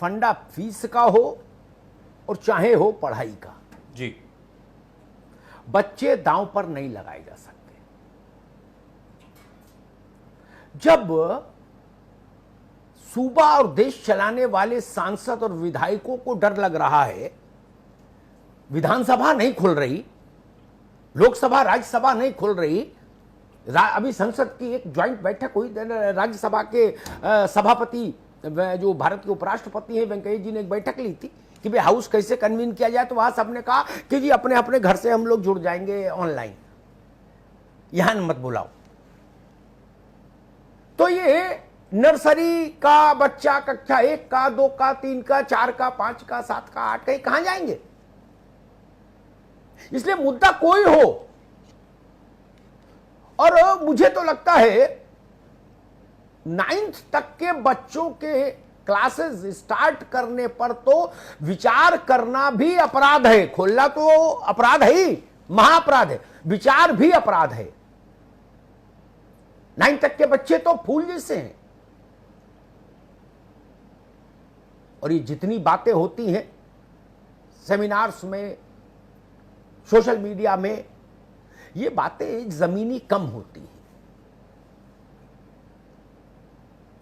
फंडा फीस का हो और चाहे हो पढ़ाई का, जी, बच्चे दांव पर नहीं लगाए जा सकते। जब सूबा और देश चलाने वाले सांसद और विधायकों को डर लग रहा है, विधानसभा नहीं खुल रही, लोकसभा राज्यसभा नहीं खुल रही, अभी संसद की एक ज्वाइंट बैठक हुई, राज्यसभा के सभापति जो भारत के उपराष्ट्रपति हैं वेंकैया जी ने एक बैठक ली थी कि भाई हाउस कैसे कन्वीन किया जाए, तो वहां सबने कहा कि जी अपने अपने घर से हम लोग जुड़ जाएंगे ऑनलाइन, यहां मत बुलाओ। तो ये नर्सरी का बच्चा कक्षा 1 का, 2 का, 3 का, 4 का, 5 का, 7 का, 8 का, कहां जाएंगे? इसलिए मुद्दा कोई हो, और मुझे तो लगता है 9th तक के बच्चों के क्लासेस स्टार्ट करने पर तो विचार करना भी अपराध है। खोलना तो अपराध है, महाअपराध है, विचार भी अपराध है। 9th तक के बच्चे तो फूल जैसे हैं, और ये जितनी बातें होती हैं सेमिनार्स में, सोशल मीडिया में, ये बातें जमीनी कम होती हैं।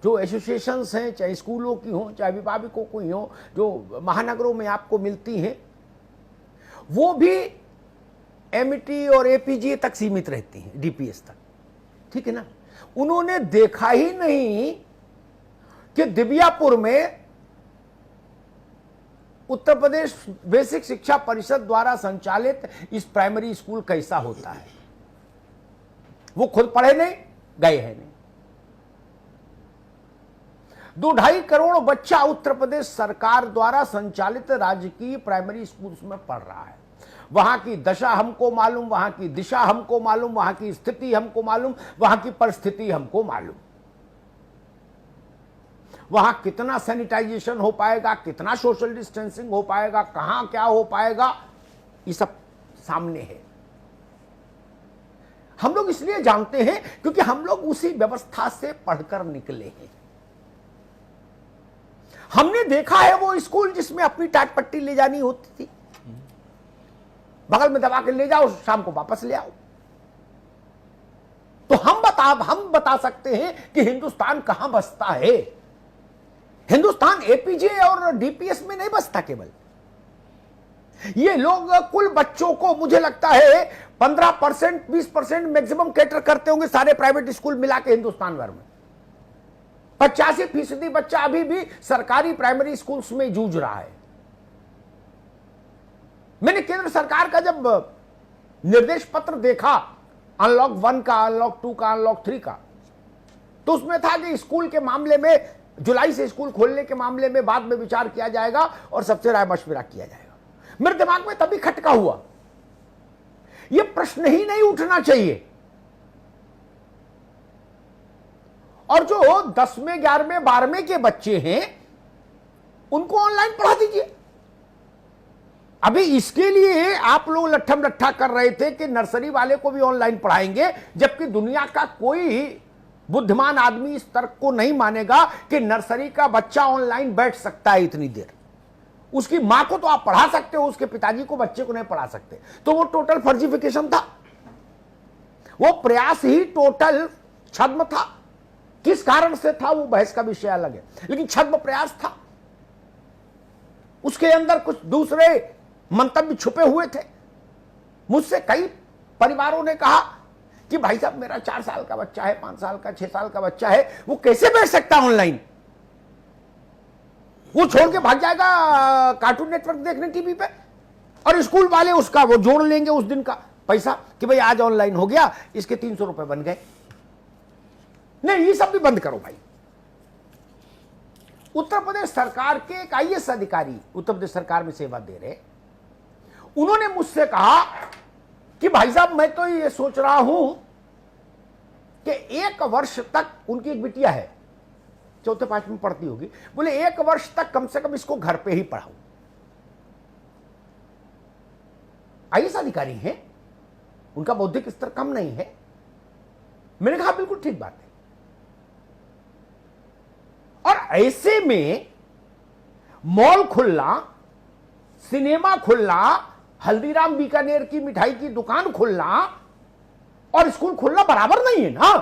जो एसोसिएशंस हैं, चाहे स्कूलों की हो, चाहे अभिभावकों की हो, जो महानगरों में आपको मिलती हैं, वो भी एमईटी और एपीजी तक सीमित रहती हैं, डीपीएस तक, ठीक है ना। उन्होंने देखा ही नहीं कि दिव्यापुर में उत्तर प्रदेश बेसिक शिक्षा परिषद द्वारा संचालित इस प्राइमरी स्कूल कैसा होता है। वो खुद पढ़े नहीं, गए हैं नहीं। 2-2.5 करोड़ बच्चा उत्तर प्रदेश सरकार द्वारा संचालित राजकीय प्राइमरी स्कूल्स में पढ़ रहा है। वहां की दशा हमको मालूम, वहां की दिशा हमको मालूम, वहां की स्थिति हमको मालूम, वहां की परिस्थिति हमको मालूम। वहां कितना सैनिटाइजेशन हो पाएगा, कितना सोशल डिस्टेंसिंग हो पाएगा, कहां क्या हो पाएगा, ये सब सामने है। हम लोग इसलिए जानते हैं क्योंकि हम लोग उसी व्यवस्था से पढ़कर निकले हैं। हमने देखा है वो स्कूल जिसमें अपनी टाट पट्टी ले जानी होती थी, बगल में दबा के ले जाओ, शाम को वापस ले आओ। तो हम बता सकते हैं कि हिंदुस्तान कहां बसता है। हिंदुस्तान एपीजे और डीपीएस में नहीं बसता केवल। ये लोग कुल बच्चों को मुझे लगता है 15%, 20% मैक्सिमम कैटर करते होंगे सारे प्राइवेट स्कूल मिला के हिंदुस्तान भर में। 85% बच्चा अभी भी सरकारी प्राइमरी स्कूल्स में जूझ रहा है। मैंने केंद्र सरकार का जब निर्देश पत्र देखा अनलॉक 1 का, अनलॉक 2 का, अनलॉक 3 का, तो उसमें था कि स्कूल के मामले में जुलाई से स्कूल खोलने के मामले में बाद में विचार किया जाएगा और सबसे राय मशविरा किया जाएगा। मेरे दिमाग में तभी खटका हुआ, यह प्रश्न ही नहीं उठना चाहिए। और जो 10वें, 11वें, 12वें के बच्चे हैं उनको ऑनलाइन पढ़ा दीजिए। अभी इसके लिए आप लोग लट्ठम लट्ठा कर रहे थे कि नर्सरी वाले को भी ऑनलाइन पढ़ाएंगे, जबकि दुनिया का कोई बुद्धिमान आदमी इस तर्क को नहीं मानेगा कि नर्सरी का बच्चा ऑनलाइन बैठ सकता है इतनी देर। उसकी मां को तो आप पढ़ा सकते हो, उसके पिताजी को, बच्चे को नहीं पढ़ा सकते। तो वो टोटल फर्जिफिकेशन था, वो प्रयास ही टोटल छद्म था। किस कारण से था वो बहस का विषय अलग है, लेकिन छद्म प्रयास था। उसके अंदर कुछ दूसरे मंतव्य छुपे हुए थे। मुझसे कई परिवारों ने कहा कि भाई साहब मेरा 4 साल का बच्चा है, 5 साल का, 6 साल का बच्चा है, वो कैसे बैठ सकता है ऑनलाइन? वो छोड़ के भाग जाएगा कार्टून नेटवर्क देखने टीवी पे, और स्कूल वाले उसका वो जोड़ लेंगे उस दिन का पैसा कि भाई आज ऑनलाइन हो गया, इसके 300 रुपए बन गए। नहीं, ये सब भी बंद करो भाई। उत्तर प्रदेश सरकार के एक आईएएस अधिकारी उत्तर प्रदेश सरकार में सेवा दे रहे, उन्होंने मुझसे कहा कि भाई साहब मैं तो ये सोच रहा हूं कि 1 वर्ष तक, उनकी एक बिटिया है 4th-5th में पढ़ती होगी, बोले 1 वर्ष तक कम से कम इसको घर पे ही पढ़ाऊं। आईएएस अधिकारी हैं, उनका बौद्धिक स्तर कम नहीं है। मैंने कहा बिल्कुल ठीक बात है। और ऐसे में मॉल खुलना, सिनेमा खुलना, हल्दीराम बीकानेर की मिठाई की दुकान खुलना और स्कूल खुलना बराबर नहीं है ना।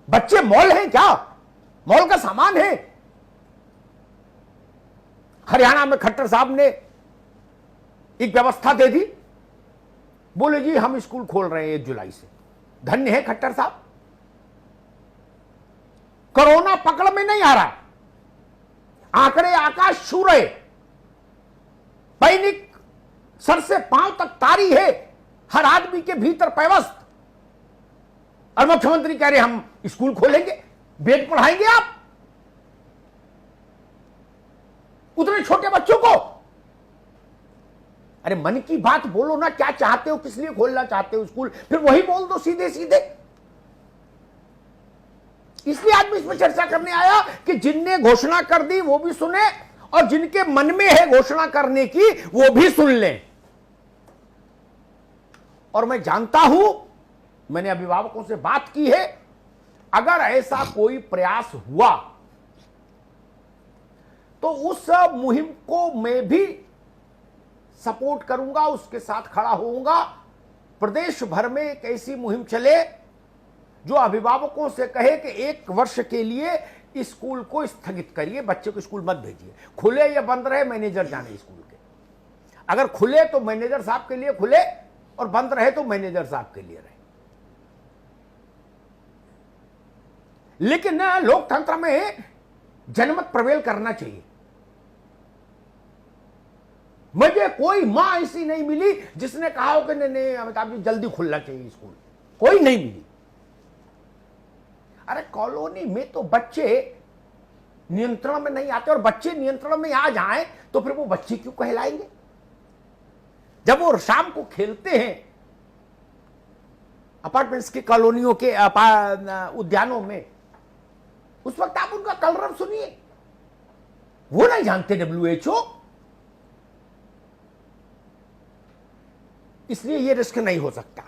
बच्चे मॉल हैं क्या? मॉल का सामान है। हरियाणा में खट्टर साहब ने एक व्यवस्था दे दी, बोले जी हम स्कूल खोल रहे हैं 1 जुलाई से। धन्य है खट्टर साहब। कोरोना पकड़ में नहीं आ रहा, आंकड़े आकाश छू रहे, दैनिक सर से पांव तक तारी है हर आदमी के भीतर पैवस्त, और मुख्यमंत्री कह रहे हम स्कूल खोलेंगे, वेद पढ़ाएंगे आप उतने छोटे बच्चों को। अरे मन की बात बोलो ना, क्या चाहते हो, किस लिए खोलना चाहते हो स्कूल, फिर वही बोल दो सीधे सीधे। इसलिए आदमी इस पर चर्चा करने आया कि जिनने घोषणा कर दी वो भी सुने, और जिनके मन में है घोषणा करने की वो भी सुन लें। और मैं जानता हूं, मैंने अभिभावकों से बात की है, अगर ऐसा कोई प्रयास हुआ तो उस मुहिम को मैं भी सपोर्ट करूंगा, उसके साथ खड़ा होऊंगा। प्रदेश भर में एक ऐसी मुहिम चले जो अभिभावकों से कहे कि 1 वर्ष के लिए स्कूल को स्थगित करिए, बच्चे को स्कूल मत भेजिए। खुले या बंद रहे मैनेजर जाने स्कूल के। अगर खुले तो मैनेजर साहब के लिए खुले, और बंद रहे तो मैनेजर साहब के लिए रहे। लेकिन लोकतंत्र में जनमत प्रवेल करना चाहिए। मुझे कोई मां ऐसी नहीं मिली जिसने कहा हो कि नहीं अमिताभ जी जल्दी खुलना चाहिए स्कूल, कोई नहीं मिली। अरे कॉलोनी में तो बच्चे नियंत्रण में नहीं आते, और बच्चे नियंत्रण में आ जाएं तो फिर वो बच्चे क्यों कहलाएंगे? जब वो शाम को खेलते हैं अपार्टमेंट्स की कॉलोनियों के उद्यानों में, उस वक्त आप उनका कलरव सुनिए, वो नहीं जानते WHO। इसलिए ये रिस्क नहीं हो सकता।